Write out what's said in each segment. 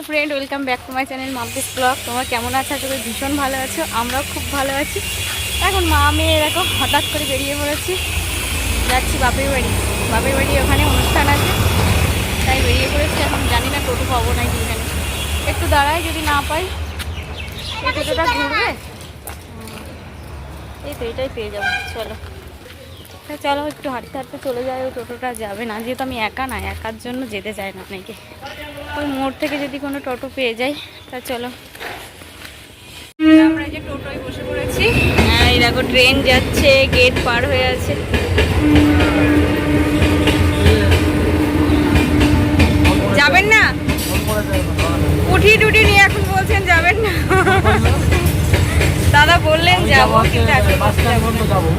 Hello friend, welcome back to my channel Mampi's blog. তোমরা কেমন আছো? আশা করি ভীষণ ভালো আছো। আমরাও খুব ভালো আছি। এখন মা মেয়ে এরকম হঠাৎ করে বেরিয়ে পড়েছি, যাচ্ছি বাপের বাড়ি। বাপের বাড়ি ওখানে অনুষ্ঠান আছে, তাই বেরিয়ে পড়েছি। এখন জানি না টোটো পাবো নাকি এখানে, একটু দাঁড়ায়, যদি না পাই এই টোটোটা ঘুরবে, এই তো এটাই পেয়ে যাবো। চলো চলো একটু হাঁটতে হাঁটতে চলে যায়। ওই টোটোটা যাবে না, যেহেতু আমি একা না, একার জন্য যেতে চায় না অনেকে। ওই মোড় থেকে যদি কোনো টোটো পেয়ে যাই তা চলো। আমরা যে টোটোয় বসে পড়েছি, এই দেখো ট্রেন যাচ্ছে, গেট পার হয়ে আছে। যাবেন না? উঠি টুটি নিয়ে এখন বলছেন যাবেন না। দাদা বললেন যাবো, কিন্তু এখন বাস স্ট্যান্ড পর্যন্ত যাবে।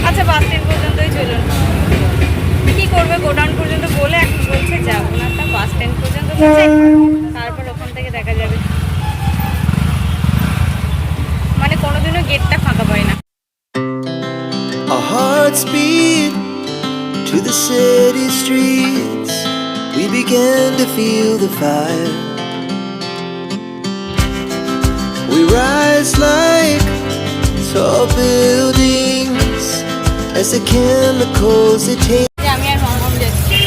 আচ্ছা, বাস স্ট্যান্ড পর্যন্তই চলুন। কি করবে, গোডাউন পর্যন্ত বলে এখন বলছে যাবো না, তা বাস স্ট্যান্ড পর্যন্ত বলছে, তারপর ওখান থেকে দেখা যাবে। মানে কোনোদিনও গেটটা ফাঁকা পায় না। Our hearts beat to the city streets. We began to feel the fire. We rise like tall buildings as the chemicals they take. আমি আর মামাম যাচ্ছি,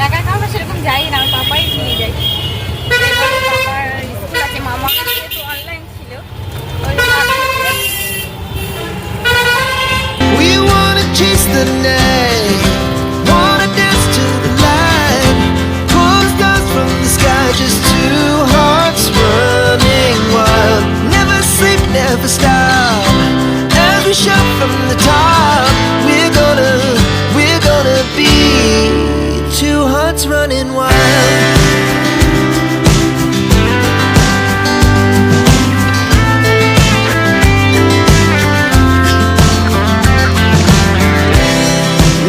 একা একা আমরা সেরকম যাই না, আমার পাপাই নিয়ে যাই। পাপার স্কুল আছে, মামা যেহেতু অনলাইন ছিল ওই We wanna chase the night, wanna dance to the light, pull stars from the sky, just two hearts running wild. Never sleep, never stop, as we shout from the top. We're gonna be two hearts running wild.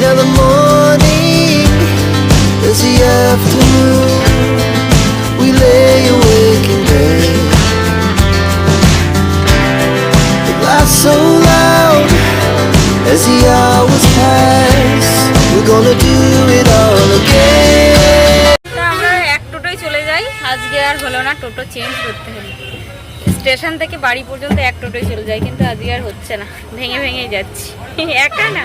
Now the morning is the afternoon. We lay awake in bed. The glass so loud as the hours pass. We're gonna do it all again. আমরা এক টোটোয় চলে যাই। আজকে আর হলো না, টোটো change করতে হলো। Station থেকে বাড়ি পর্যন্ত এক টোটোয় চলে যাই, কিন্তু আজকে আর হচ্ছে না, ভেঙে ভেঙে যাচ্ছি। একা না,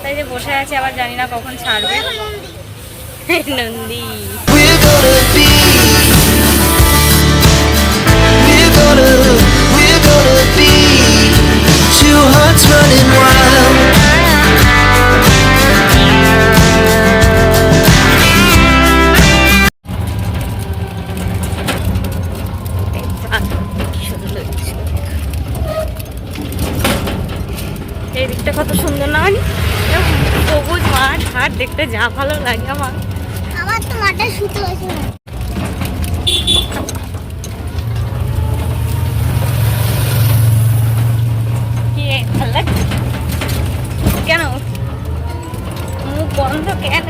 তাই যে বসে আছে, আবার জানি না কখন ছাড়বে। Nandi We're gonna be two hearts running wild. এই দিকটা কত সুন্দর না, সবুজ মাঠ ঘাট দেখতে যা ভালো লাগে আমার। আমার তো মাথা শুতে হয়েছে না। কি ভালো লাগছে? কেন মুখ বন্ধ কেন?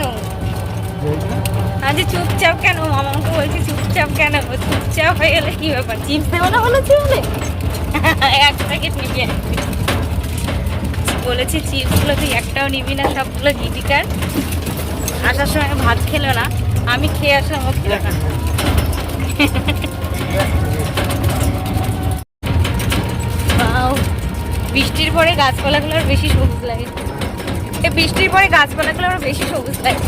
আজ চুপচাপ কেন? মামাকে বলছি চুপচাপ কেন? চুপচাপ হয়ে গেলে কি ব্যাপার? চিপস দেবো না বলেছি বলে এক প্যাকেট নিবি আসবি বলেছি। চিপসগুলো তুই একটাও নিবি না, সবগুলো জীবিকার। আসার সময় ভাত খেলো না, আমি খেয়ে আসার মতো খেলো না। বৃষ্টির পরে গাছপালাগুলো আরো বেশি সবুজ লাগে। এই বৃষ্টির পরে গাছপালাগুলো আরো বেশি সবুজ লাগে।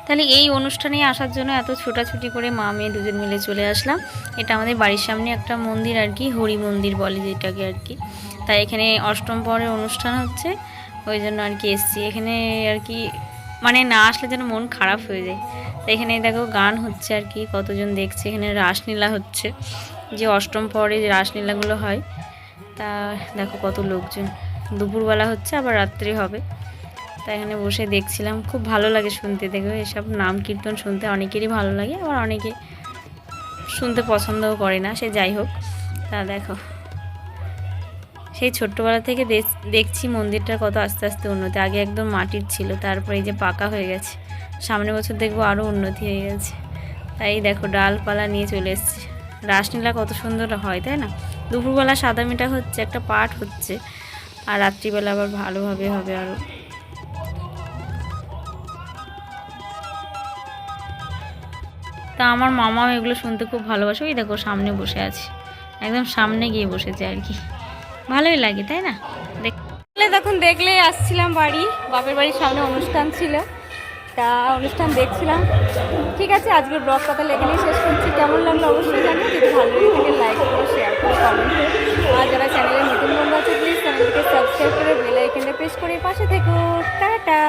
তাহলে এই অনুষ্ঠানে আসার জন্য এত ছোটাছুটি করে মা মেয়ে দুজন মিলে চলে আসলাম। এটা আমাদের বাড়ির সামনে একটা মন্দির আর কি, হরি মন্দির বলে যেটাকে আর কি। তাই এখানে অষ্টম পরের অনুষ্ঠান হচ্ছে, ওই জন্য আর কি এসছি এখানে আর কি। মানে না আসলে যেন মন খারাপ হয়ে যায়। তাই এখানে দেখো গান হচ্ছে আর কি, কতজন দেখছে। এখানে রাসলীলা হচ্ছে, যে অষ্টম পরে যে রাসলীলাগুলো হয়, তা দেখো কত লোকজন। দুপুরবেলা হচ্ছে, আবার রাত্রে হবে। তাই এখানে বসে দেখছিলাম, খুব ভালো লাগে শুনতে। দেখো এসব নাম কীর্তন শুনতে অনেকেরই ভালো লাগে, আবার অনেকে শুনতে পছন্দও করে না, সে যাই হোক। তা দেখো সেই ছোট্টবেলা থেকে দেখছি মন্দিরটার কত আস্তে আস্তে উন্নতি। আগে একদম মাটির ছিল, তারপরে এই যে পাকা হয়ে গেছে। সামনের বছর দেখবো আরও উন্নতি হয়ে গেছে। তাই দেখো ডালপালা নিয়ে চলে এসছে। রাসলীলা কত সুন্দর হয়, তাই না? দুপুরবেলা সাদা মিঠা হচ্ছে, একটা পাঠ হচ্ছে, আর রাত্রিবেলা আবার ভালোভাবে হবে আরও। তা আমার মামাও এগুলো শুনতে খুব ভালোবাসে। ওই দেখো সামনে বসে আছে, একদম সামনে গিয়ে বসেছে আর কি, ভালোই লাগে তাই না? তখন দেখলেই আসছিলাম বাড়ি, বাপের বাড়ির সামনে অনুষ্ঠান ছিল, তা অনুষ্ঠান দেখছিলাম। ঠিক আছে, আজকের ব্লগটা তাহলে এখানেই শেষ করছি। কেমন লাগলো অবশ্যই জানো, যদি ভালো লাগে থাকে লাইক করো, শেয়ার করো, কমেন্ট করো। আর যারা চ্যানেলে নতুন বন্ধু আছে প্লিজ চ্যানেলটিকে সাবস্ক্রাইব করে বেল আইকনটা প্রেস করে পাশে থেকো। টাটা।